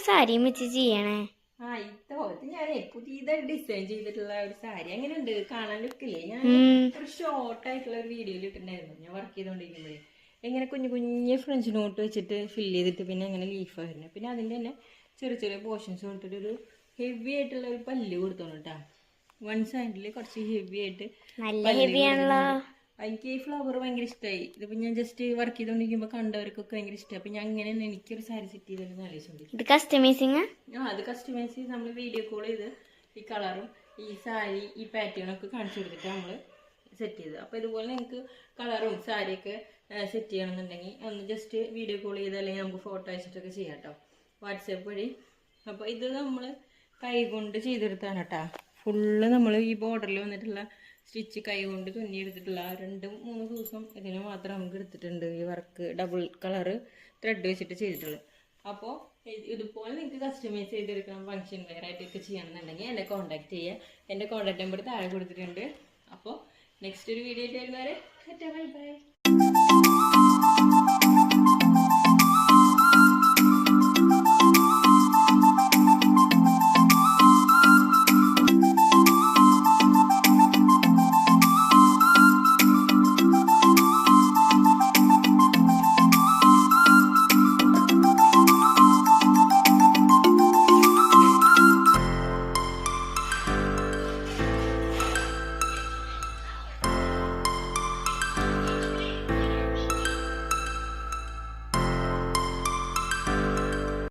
സാരിയും വെച്ച് ചെയ്യണേ? ഇത് ഞാനേ പുതിയതായിട്ട് ഡിസൈൻ ചെയ്തിട്ടുള്ള ഒരു സാരി. എങ്ങനെയുണ്ട് കാണാൻ? ലുക്കില്ലേ? ഞാൻ ഒരു ഷോർട്ട് ആയിട്ടുള്ള ഒരു വീഡിയോയിൽ ഇട്ടിട്ടുണ്ടായിരുന്നു ഞാൻ വർക്ക് ചെയ്തോണ്ടിരിക്കുമ്പോഴേ. എങ്ങനെ കുഞ്ഞു കുഞ്ഞ് ഫ്രഞ്ച് നോട്ട് വെച്ചിട്ട് ഫില്ല് ചെയ്തിട്ട് പിന്നെ അങ്ങനെ ലീഫ് വരുന്നത്. പിന്നെ അതിൻ്റെ തന്നെ ചെറിയ ചെറിയ പോർഷൻസ് കൊടുത്തിട്ട് ഒരു ഹെവി ആയിട്ടുള്ള ഒരു പല്ല് കൊടുത്തോളൂ കേട്ടോ. വൺ സൈഡിൽ കുറച്ച് ഹെവി ആയിട്ട്. നല്ല ഹെവിയാണല്ലോ. എനിക്ക് ഈ ഫ്ലവർ ഭയങ്കര ഇഷ്ടമായി. ഇതിപ്പോൾ ഞാൻ ജസ്റ്റ് വർക്ക് ചെയ്തുകൊണ്ടിരിക്കുമ്പോൾ കണ്ടവർക്കൊക്കെ ഭയങ്കര ഇഷ്ടമായി. അപ്പം ഞാൻ അങ്ങനെ എനിക്കൊരു സാരി സെറ്റ് ചെയ്തെന്ന് ആലോചിച്ചിട്ടുണ്ട്. ഇത് കസ്റ്റമൈസിങ്? അത് കസ്റ്റമൈസ് ചെയ്ത് നമ്മൾ വീഡിയോ കോൾ ചെയ്ത് ഈ കളറും ഈ സാരി ഈ പാറ്റേണൊക്കെ കാണിച്ചു കൊടുത്തിട്ട് നമ്മൾ സെറ്റ് ചെയ്ത്. അപ്പോൾ ഇതുപോലെ നിങ്ങൾക്ക് കളറും സാരിയൊക്കെ സെറ്റ് ചെയ്യണമെന്നുണ്ടെങ്കിൽ ഒന്ന് ജസ്റ്റ് വീഡിയോ കോൾ ചെയ്ത് അല്ലെങ്കിൽ നമുക്ക് ഫോട്ടോ അയച്ചിട്ടൊക്കെ ചെയ്യാം കേട്ടോ, വാട്സാപ്പ് വഴി. അപ്പോൾ ഇത് നമ്മൾ കൈ കൊണ്ട് ചെയ്തെടുത്താണ് കേട്ടോ. ഫുള്ള് നമ്മൾ ഈ ബോർഡറിൽ വന്നിട്ടുള്ള സ്റ്റിച്ച് കൈ കൊണ്ട് തുന്നിയെടുത്തിട്ടുള്ള 2-3 ദിവസം ഇതിന് മാത്രം നമുക്ക് എടുത്തിട്ടുണ്ട്. ഈ വർക്ക് ഡബിൾ കളറ് ത്രെഡ് വെച്ചിട്ട് ചെയ്തിട്ടുള്ളത്. അപ്പോൾ ഇതുപോലെ നിങ്ങൾക്ക് കസ്റ്റമൈസ് ചെയ്തെടുക്കണം, ഫംഗ്ഷൻ വെയർ ആയിട്ടൊക്കെ ചെയ്യണമെന്നുണ്ടെങ്കിൽ എന്നെ കോൺടാക്ട് ചെയ്യുക. എൻ്റെ കോൺടാക്ട് നമ്പർ താഴെ കൊടുത്തിട്ടുണ്ട്. അപ്പോൾ നെക്സ്റ്റ് ഒരു വീഡിയോ ആയിട്ട് വരുന്നവരെ ബൈ ബൈ.